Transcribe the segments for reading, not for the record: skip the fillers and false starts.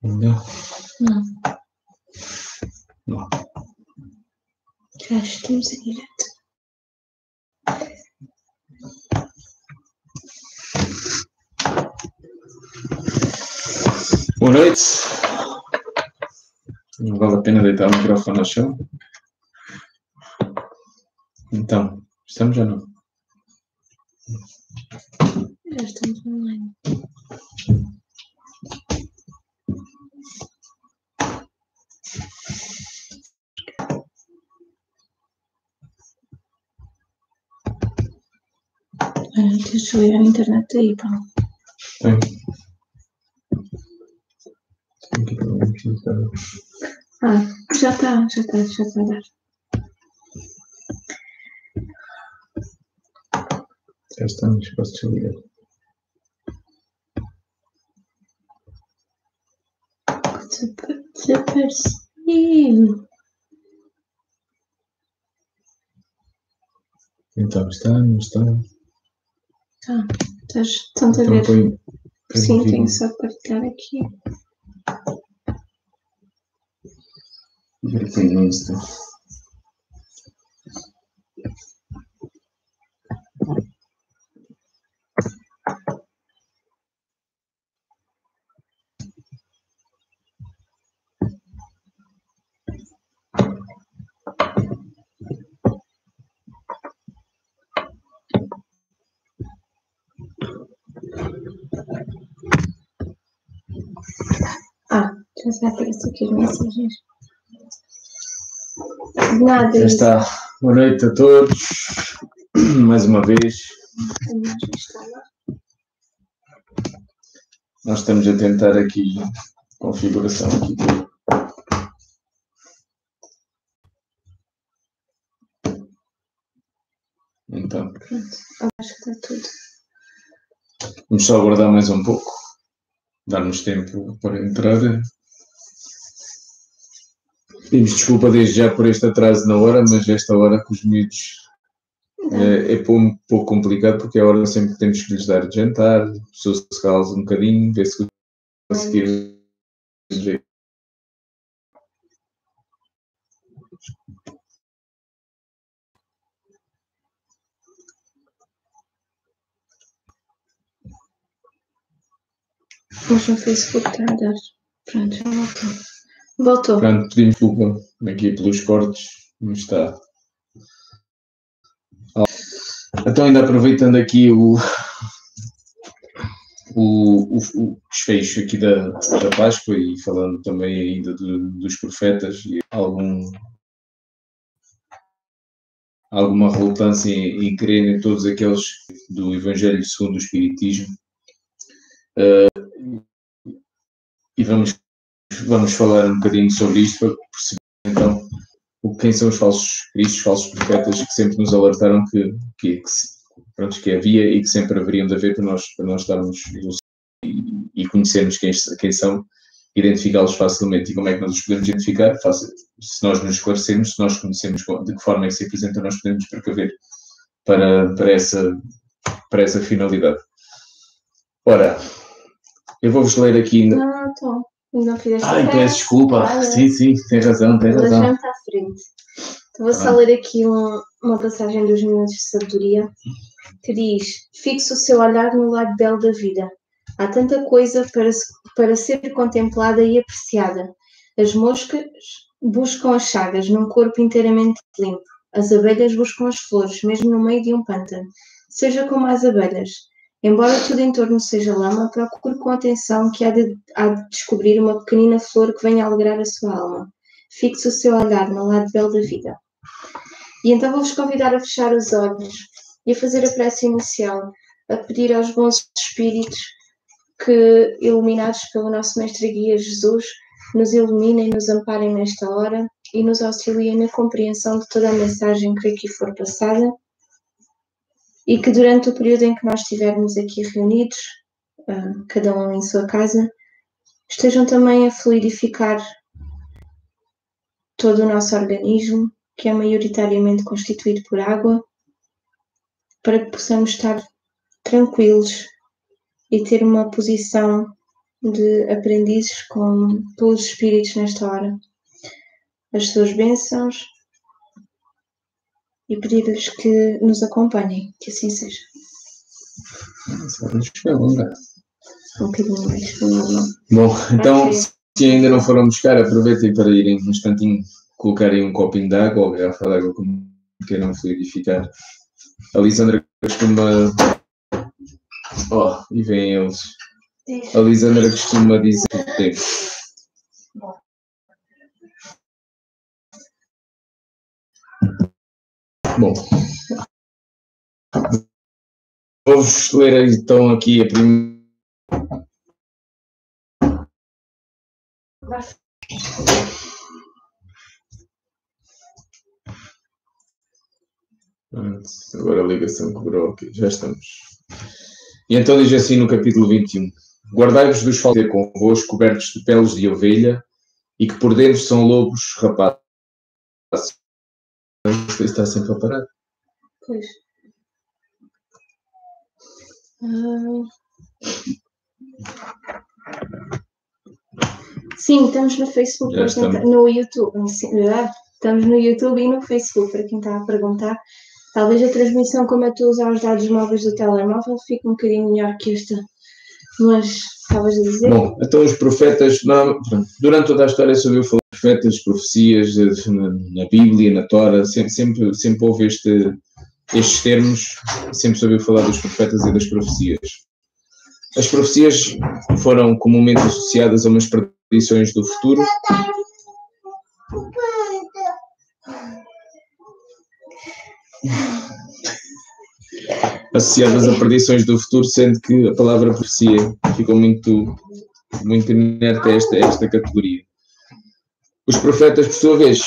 Não. Não. Já estamos em direto. Boa noite. Não vale a pena deitar o microfone ao chão. Então, estamos ou não? Já estamos online. Tens de ligar a internet aí, pá. Tem. Já está a dar. Já estamos, posso desligar. Desaparecido. Então, está, não está? Estão-te a ver? Põe Sim, vídeo. tenho só que partilhar aqui. Põe no Insta. Já se aparece aqui as mensagens. Nada. Já está. Boa noite a todos. Mais uma vez. A imagem está lá. Nós estamos a tentar aqui configuração aqui. Então, Pronto, acho que está tudo. vamos só aguardar mais um pouco. Dar-nos tempo para entrar. Pedimos desculpa desde já por este atraso na hora, mas esta hora com os miúdos é um pouco complicado, porque é a hora sempre que temos que lhes dar de jantar, sossegá-los um bocadinho, ver se conseguir. Mas no Facebook está a dar. Pronto, já voltou. Pronto, pedimos desculpa aqui pelos cortes, mas está. Então, ainda aproveitando aqui o desfecho aqui da Páscoa e falando também ainda dos profetas e alguma relutância em crer em todos aqueles do Evangelho segundo o Espiritismo. E vamos falar um bocadinho sobre isto para perceber então quem são os falsos cristos, falsos profetas que sempre nos alertaram que havia e que sempre haveriam de haver para nós estarmos e conhecermos quem são, identificá-los facilmente. E como é que nós os podemos identificar? Se nós nos esclarecermos, se nós conhecemos de que forma é que se apresentam, nós podemos precaver para essa finalidade. Ora, eu vou-vos ler aqui... Não estou. Não fizeste peço desculpa. Sim, tem razão. Ela já está à frente. Então vou só ler aqui uma passagem dos Minutos de Sabedoria que diz: fixe o seu olhar no lado belo da vida. Há tanta coisa para ser contemplada e apreciada. As moscas buscam as chagas num corpo inteiramente limpo. As abelhas buscam as flores, mesmo no meio de um pântano. Seja como as abelhas. Embora tudo em torno seja lama, procure com atenção que há de descobrir uma pequenina flor que venha alegrar a sua alma. Fixe o seu olhar no lado belo da vida. E então vou-vos convidar a fechar os olhos e a fazer a prece inicial, a pedir aos bons espíritos que, iluminados pelo nosso Mestre Guia Jesus, nos iluminem e nos amparem nesta hora e nos auxiliem na compreensão de toda a mensagem que aqui for passada. E que durante o período em que nós estivermos aqui reunidos, cada um em sua casa, estejam também a fluidificar todo o nosso organismo, que é maioritariamente constituído por água, para que possamos estar tranquilos e ter uma posição de aprendizes com todos os espíritos nesta hora. As suas bênçãos e pedir-lhes que nos acompanhem, que assim seja. Um bocadinho mais, não. Bom, então, se ainda não foram buscar, aproveitem para irem num instantinho, colocarem um copinho de água ou garrafa de água, como queiram fluidificar. A Lisandra costuma... Oh, e vêm eles. A Lisandra costuma dizer o tempo. Bom, vou-vos ler então aqui a primeira. Agora a ligação quebrou, ok, já estamos. E então diz assim no capítulo 21: Guardai-vos dos falsos convosco, cobertos de peles de ovelha, e que por dentro são lobos rapazes. Isto está sempre a parar. Pois. Sim, estamos no Facebook, no YouTube. Estamos no YouTube e no Facebook, para quem está a perguntar. Talvez a transmissão, como eu estou a usar os dados móveis do telemóvel, fique um bocadinho melhor que esta. Mas, estavas a dizer? Bom, então os profetas, durante toda a história se ouviu falar de profetas, profecias, na Bíblia, na Tora, sempre houve estes termos, sempre se ouviu falar dos profetas e das profecias. As profecias foram comumente associadas a umas predições do futuro. Associadas a predições do futuro, sendo que a palavra profecia ficou muito inerte a esta categoria. Os profetas, por sua vez,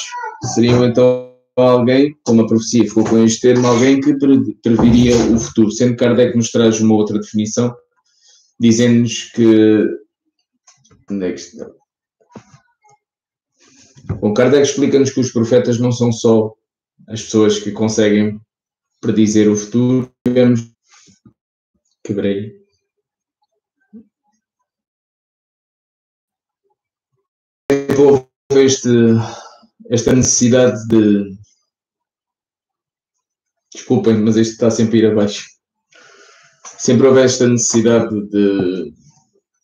seriam então alguém, como a profecia ficou com este termo, alguém que previria o futuro, sendo que Kardec nos traz uma outra definição, dizendo-nos que... Onde é que está? Bom, Kardec explica-nos que os profetas não são só as pessoas que conseguem predizer o futuro. Quebrei. Houve esta necessidade de... Desculpem, mas isto está sempre a ir abaixo. Sempre houve esta necessidade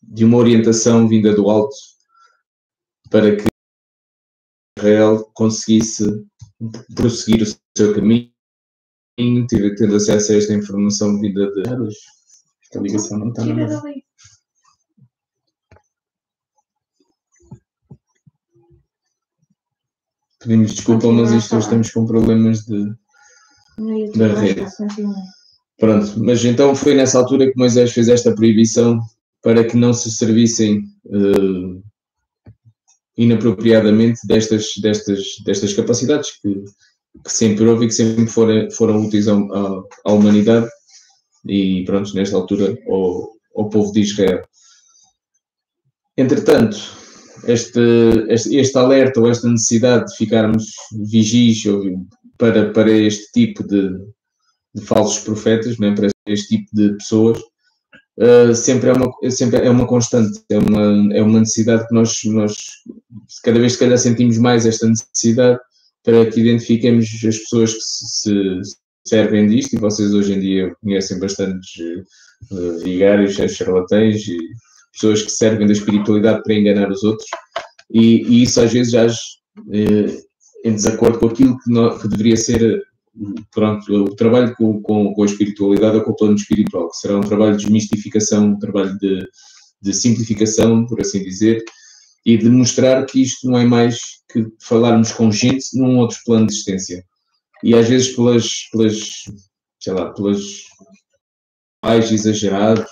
de uma orientação vinda do alto para que Israel conseguisse prosseguir o seu caminho, tendo acesso a esta informação vinda de... Esta ligação não está nada. Pedimos desculpa, mas isto estamos com problemas da rede. Pronto, mas então foi nessa altura que Moisés fez esta proibição para que não se servissem inapropriadamente destas capacidades que sempre houve e que sempre foram úteis à humanidade e, pronto, nesta altura ao povo de Israel. Entretanto, este alerta ou esta necessidade de ficarmos vigis para este tipo de falsos profetas, né, para este tipo de pessoas, sempre é uma constante, é uma necessidade que nós cada vez se calhar sentimos mais esta necessidade para que identifiquemos as pessoas que se servem disto, e vocês hoje em dia conhecem bastantes vigários, charlatães e pessoas que servem da espiritualidade para enganar os outros, e isso às vezes age em desacordo com aquilo que deveria ser, pronto, o trabalho com a espiritualidade ou com o plano espiritual, que será um trabalho de desmistificação, um trabalho de simplificação, por assim dizer, e de mostrar que isto não é mais que falarmos com gente num outro plano de existência. E às vezes pelas mais exagerados,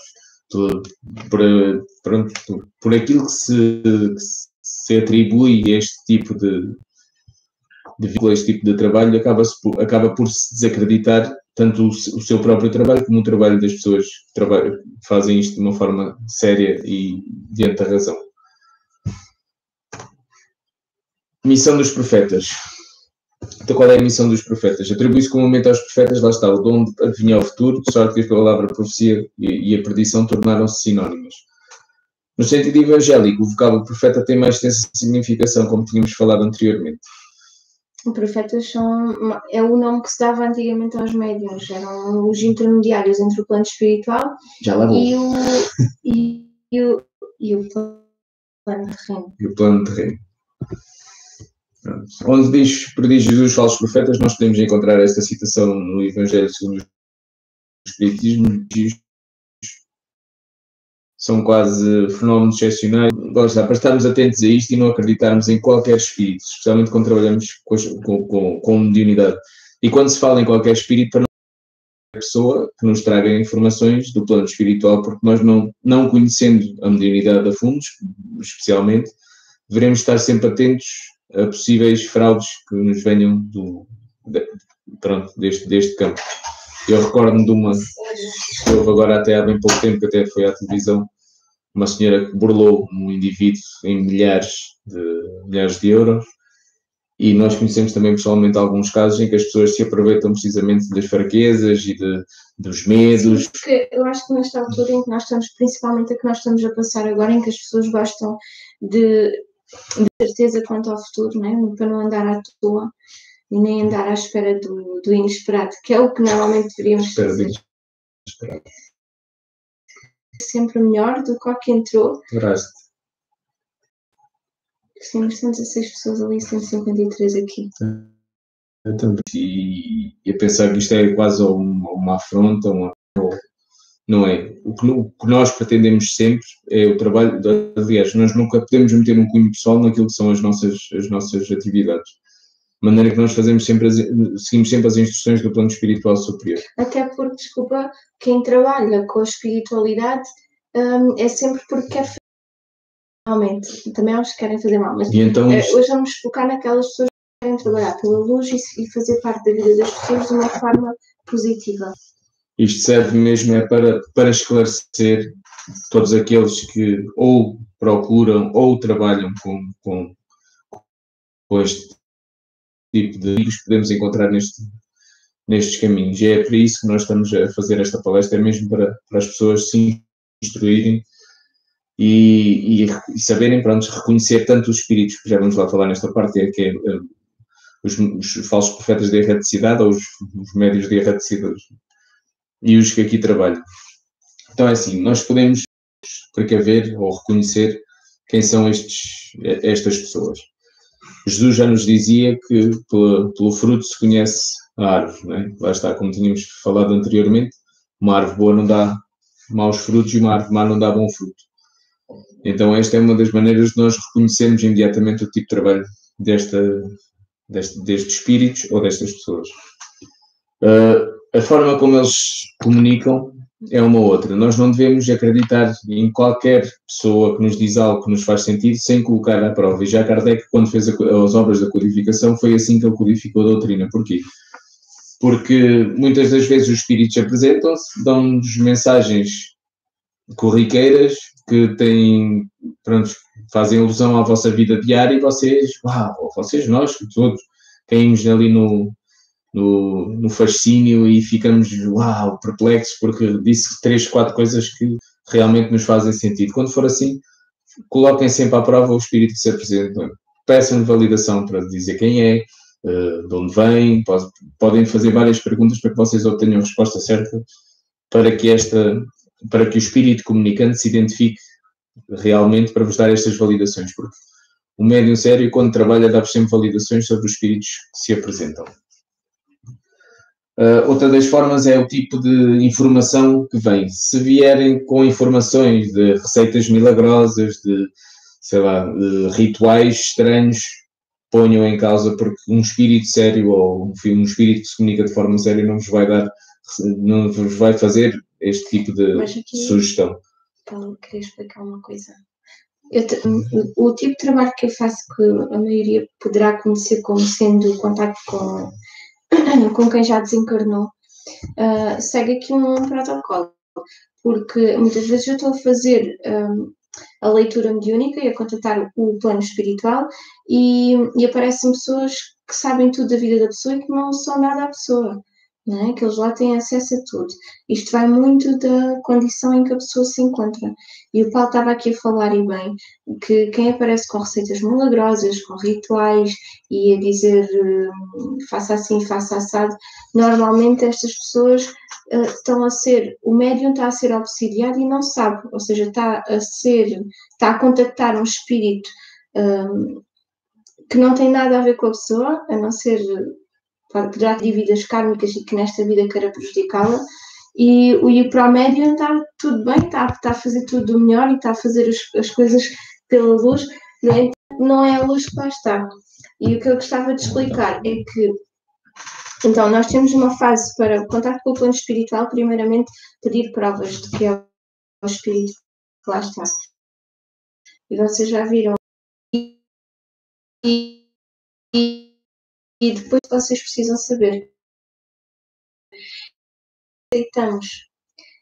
por aquilo que se atribui a este tipo de este tipo de trabalho, acaba por se desacreditar tanto o seu próprio trabalho como o trabalho das pessoas que fazem isto de uma forma séria e diante da razão. Missão dos profetas. Então, qual é a missão dos profetas? Atribui-se comumente aos profetas, lá está, o dom de adivinhar o futuro, de sorte que a palavra profecia e a perdição tornaram-se sinónimas. No sentido evangélico, o vocábulo profeta tem mais extensa significação, como tínhamos falado anteriormente. Profetas é o nome que se dava antigamente aos médiuns, eram os intermediários entre o plano espiritual e o plano terreno. E o plano terreno. Onde diz prodígios dos falsos profetas, nós podemos encontrar esta citação no Evangelho segundo o Espiritismo. São quase fenómenos excepcionais. Para estarmos atentos a isto e não acreditarmos em qualquer espírito, especialmente quando trabalhamos com mediunidade. E quando se fala em qualquer espírito, para não ter pessoa que nos traga informações do plano espiritual, porque nós não conhecendo a mediunidade a fundo, especialmente, devemos estar sempre atentos a possíveis fraudes que nos venham deste campo. Eu recordo-me de uma que houve agora até há bem pouco tempo, que até foi à televisão, uma senhora que burlou um indivíduo em milhares de euros, e nós conhecemos também pessoalmente alguns casos em que as pessoas se aproveitam precisamente das fraquezas e dos medos. Sim, porque eu acho que nesta altura em que nós estamos, principalmente a que nós estamos a passar agora, em que as pessoas gostam de certeza quanto ao futuro, né? Para não andar à toa e nem andar à espera do inesperado, que é o que normalmente deveríamos fazer. Sempre melhor do que o que entrou. Paraste. Sim, 116 pessoas ali, 153 aqui. E a pensar que isto é quase uma afronta, não é. O que nós pretendemos sempre é o trabalho. Aliás, nós nunca podemos meter um cunho pessoal naquilo que são as nossas atividades. De maneira que nós seguimos sempre as instruções do plano espiritual superior. Até porque, desculpa, quem trabalha com a espiritualidade é sempre porque quer fazer malmente. Também há uns que querem fazer mal, mas então, hoje vamos focar naquelas pessoas que querem trabalhar pela luz e fazer parte da vida das pessoas de uma forma positiva. Isto serve mesmo para esclarecer todos aqueles que ou procuram ou trabalham com este tipo de amigos que podemos encontrar nestes caminhos. E é por isso que nós estamos a fazer esta palestra, é mesmo para as pessoas se instruírem e saberem, pronto, reconhecer tanto os espíritos, que já vamos lá falar nesta parte, que é os falsos profetas de erraticidade ou os médios de erraticidade e os que aqui trabalham. Então é assim, nós podemos precaver ou reconhecer quem são estas pessoas. Jesus já nos dizia que pelo fruto se conhece a árvore, não é? Lá está, como tínhamos falado anteriormente, uma árvore boa não dá maus frutos e uma árvore má não dá bom fruto. Então esta é uma das maneiras de nós reconhecermos imediatamente o tipo de trabalho destes espíritos ou destas pessoas. A forma como eles comunicam é uma outra. Nós não devemos acreditar em qualquer pessoa que nos diz algo que nos faz sentido sem colocar à prova. E já Kardec, quando fez as obras da codificação, foi assim que ele codificou a doutrina. Porquê? Porque muitas das vezes os espíritos apresentam-se, dão-nos mensagens corriqueiras que fazem alusão à vossa vida diária e vocês, nós, todos, caímos ali no fascínio e ficamos, perplexos porque disse 3, 4 coisas que realmente nos fazem sentido. Quando for assim, coloquem sempre à prova o espírito que se apresenta. Peçam validação para dizer quem é, de onde vem, podem fazer várias perguntas para que vocês obtenham a resposta certa para que o espírito comunicante se identifique realmente para vos dar estas validações, porque o médium sério, quando trabalha, dá-vos sempre validações sobre os espíritos que se apresentam. Outra das formas é o tipo de informação que vem. Se vierem com informações de receitas milagrosas, de rituais estranhos, ponham em causa, porque um espírito sério ou um espírito que se comunica de forma séria não vos vai fazer este tipo de sugestão. Então, queria explicar uma coisa. O tipo de trabalho que eu faço, que a maioria poderá conhecer como sendo o contacto com quem já desencarnou, segue aqui um protocolo, porque muitas vezes eu estou a fazer a leitura mediúnica e a contatar o plano espiritual e aparecem pessoas que sabem tudo da vida da pessoa e que não são nada à pessoa, não é? Que eles lá têm acesso a tudo. Isto vai muito da condição em que a pessoa se encontra. E o Paulo estava aqui a falar, e bem, que quem aparece com receitas milagrosas, com rituais e a dizer faça assim, faça assado, normalmente estas pessoas estão a ser, o médium está a ser obsidiado e não sabe, ou seja, está a contactar um espírito que não tem nada a ver com a pessoa, a não ser que já tem dívidas kármicas e que nesta vida queira prejudicá-la, e para o médium está tudo bem, está a fazer tudo do melhor e está a fazer as coisas pela luz, não é a luz que lá está. E o que eu gostava de explicar é que, então, nós temos uma fase para contato com o plano espiritual, primeiramente pedir provas de que é o espírito que lá está. E vocês já viram. E, e depois vocês precisam saber. Aceitamos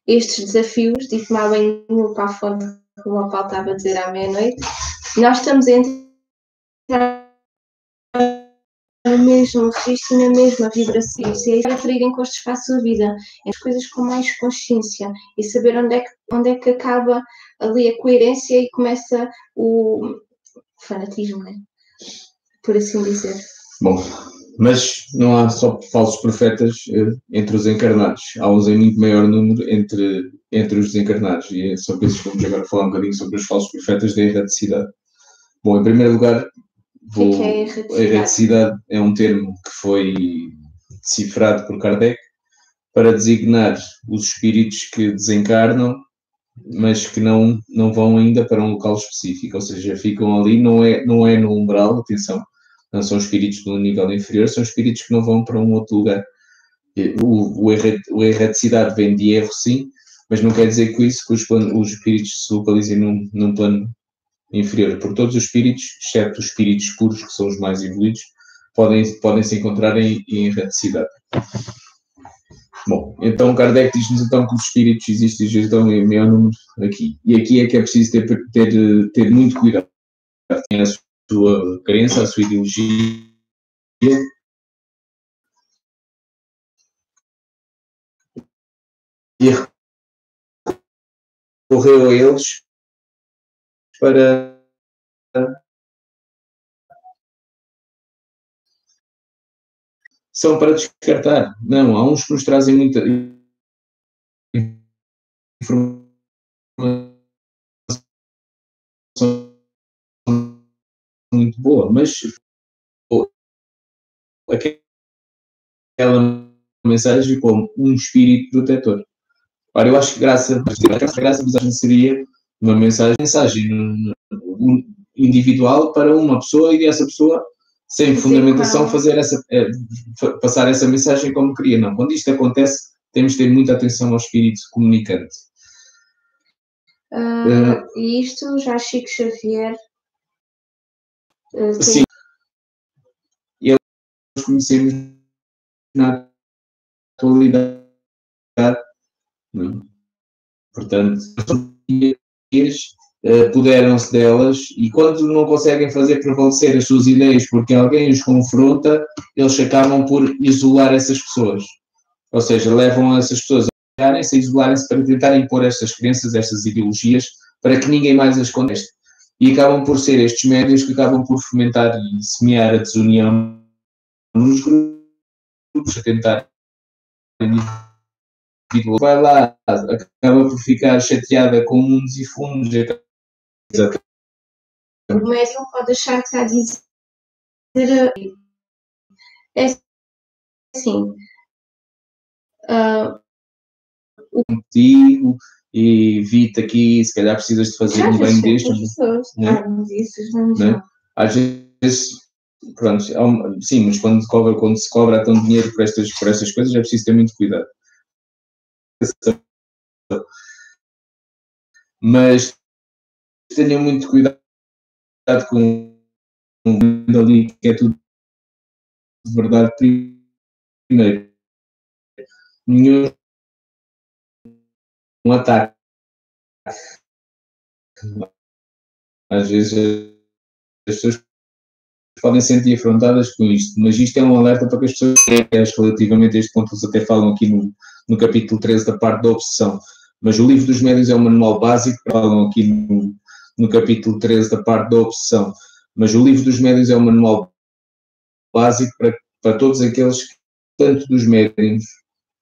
estes desafios, disse-me há bem para a fonte, como o Paulo estava a dizer à meia-noite, nós estamos a entrar no mesmo registro, na mesma vibração, e a atraírem com este espaço da vida, as coisas com mais consciência e saber onde é que acaba ali a coerência e começa o fanatismo, né? Por assim dizer. Bom, mas não há só falsos profetas entre os encarnados. Há uns em muito maior número entre os desencarnados. E é sobre isso que vamos agora falar um bocadinho sobre os falsos profetas da erraticidade. Bom, em primeiro lugar, a erraticidade é um termo que foi decifrado por Kardec para designar os espíritos que desencarnam, mas que não vão ainda para um local específico. Ou seja, ficam ali, não é no umbral, atenção, não são espíritos de um nível inferior, são espíritos que não vão para um outro lugar. O erraticidade vem de erro, sim, mas não quer dizer que os espíritos se localizem num plano inferior. Por todos os espíritos, exceto os espíritos puros, que são os mais evoluídos, podem se encontrar em erraticidade. Bom, então Kardec diz-nos então que os espíritos existem então em maior número aqui. E aqui é que é preciso ter muito cuidado. Tem a sua crença, a sua ideologia. E recorreu a eles para são para descartar. Não, há uns que nos trazem muita informação muito boa, mas aquela mensagem como um espírito protetor. Ora, eu acho que graça seria uma mensagem individual para uma pessoa e essa pessoa, sem fundamentação, passar essa mensagem como queria. Não, quando isto acontece, temos de ter muita atenção ao espírito comunicante. E isto já Chico Xavier. Sim. E nós conhecemos na atualidade. Não? Portanto, apoderam-se delas e quando não conseguem fazer prevalecer as suas ideias porque alguém os confronta, eles acabam por isolar essas pessoas. Ou seja, levam essas pessoas a isolarem-se para tentar impor estas crenças, estas ideologias, para que ninguém mais as conteste. E acabam por ser estes médios que acabam por fomentar e semear a desunião nos grupos, a tentar vai lá, acaba por ficar chateada com mundos e fundos. O médium pode achar que está a dizer. É assim. Contigo e vi-te aqui, se calhar precisas de fazer um bem deste. Né? Né? Às vezes, pronto, sim, mas quando se cobra tanto dinheiro por estas coisas é preciso ter muito cuidado. Mas tenham muito cuidado com ali que é tudo de verdade primeiro. Nenhum ataque. Às vezes as pessoas podem sentir afrontadas com isto, mas isto é um alerta para que as pessoas, relativamente a este ponto, eles até falam aqui no capítulo 13 da parte da obsessão, mas o livro dos médiuns é um manual básico, falam aqui no capítulo 13 da parte da obsessão, mas o livro dos médiuns é um manual básico para todos aqueles, tanto dos médiuns,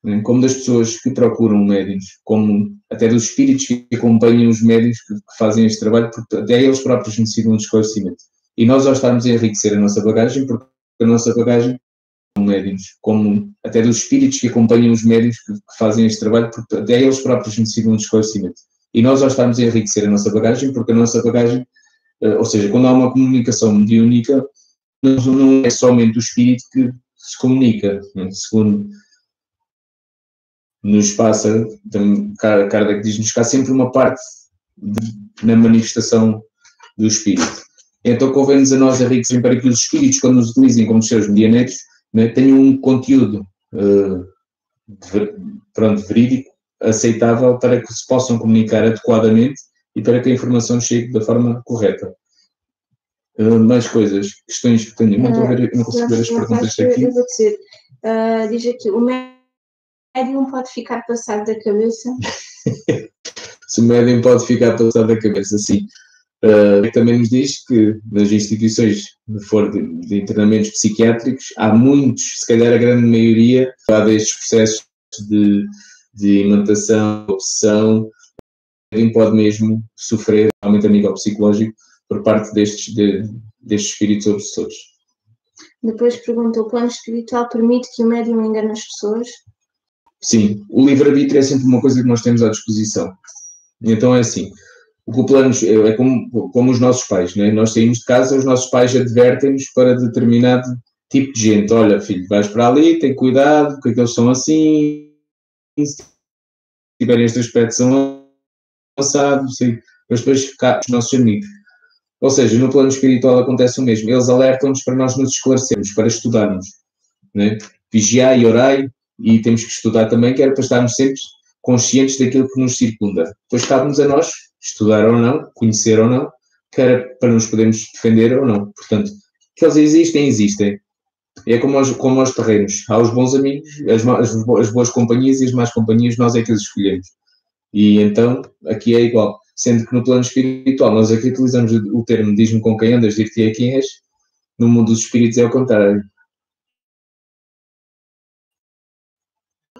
né, como das pessoas que procuram médiuns, como até dos espíritos que acompanham os médiuns que fazem este trabalho, porque até eles próprios necessitam de esclarecimento. E nós, ao estarmos a enriquecer a nossa bagagem, porque a nossa bagagem são médiuns, como até dos espíritos que acompanham os médiuns que fazem este trabalho, porque até eles próprios necessitam de esclarecimento. E nós, ao estarmos a enriquecer a nossa bagagem, porque a nossa bagagem, ou seja, quando há uma comunicação mediúnica, não é somente o espírito que se comunica, né? Segundo nos passa, Kardec diz-nos que há sempre uma parte na manifestação do espírito. Então convém-nos a nós enriquecer para que os espíritos, quando nos utilizem como seus medianeiros, né, tenham um conteúdo verídico, aceitável, para que se possam comunicar adequadamente e para que a informação chegue da forma correta. Mais coisas, questões que tenho. Não estou a ver, não consigo ver as perguntas aqui. Eu vou dizer, diz aqui, o médium pode ficar passado da cabeça? Se o médium pode ficar passado da cabeça, sim. Também nos diz que nas instituições de internamentos psiquiátricos há muitos, se calhar a grande maioria, destes processos de imitação, obsessão, o médium pode mesmo sofrer, realmente a nível psicológico, por parte destes espíritos obsessores. Depois pergunta, o plano espiritual permite que o médium engane as pessoas? Sim, o livre-arbítrio é sempre uma coisa que nós temos à disposição. Então é assim, o plano é como os nossos pais, né? Nós saímos de casa, os nossos pais advertem-nos para determinado tipo de gente. Olha, filho, vais para ali, tem cuidado, porque eles são assim, se tiverem este aspecto são passados, mas depois cá os nossos amigos. Ou seja, no plano espiritual acontece o mesmo. Eles alertam-nos para nós nos esclarecermos, para estudarmos, né? Vigiai e orai, e temos que estudar também, que era para estarmos sempre conscientes daquilo que nos circunda. Depois cabe-nos a nós estudar ou não, conhecer ou não, que era para nos podermos defender ou não. Portanto, que eles existem. É como aos terrenos. Há os bons amigos, as boas companhias e as más companhias, nós é que as escolhemos. E então, aqui é igual. Sendo que no plano espiritual, nós aqui utilizamos o termo diz-me com quem andas, dir-te a quem és. No mundo dos espíritos é o contrário.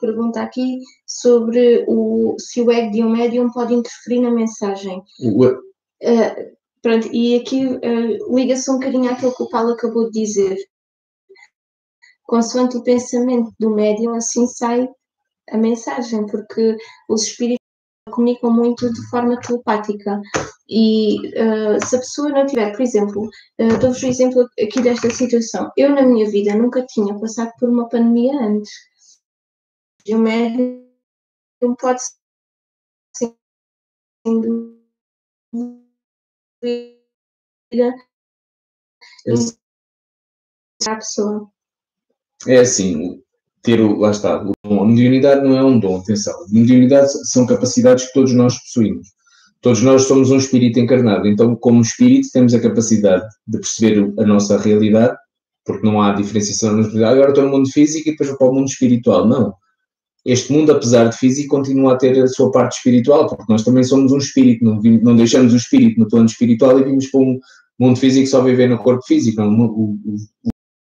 Pergunta aqui sobre se o ego de um médium pode interferir na mensagem. Pronto, e aqui liga-se um bocadinho àquilo que o Paulo acabou de dizer. Consoante o pensamento do médium, assim sai a mensagem, porque os espíritos comunicam muito de forma telepática. E se a pessoa não tiver, por exemplo, dou-vos o exemplo aqui desta situação. Eu, na minha vida, nunca tinha passado por uma pandemia antes. E o médium pode ser a pessoa. É assim, lá está, a mediunidade não é um dom, atenção. A mediunidade são capacidades que todos nós possuímos. Todos nós somos um espírito encarnado, então como espírito temos a capacidade de perceber a nossa realidade, porque não há diferenciação na realidade. Agora estou no mundo físico e depois vou para o mundo espiritual. Não. Este mundo, apesar de físico, continua a ter a sua parte espiritual, porque nós também somos um espírito, não deixamos o espírito no plano espiritual e vimos para um mundo físico só viver no corpo físico. Não, o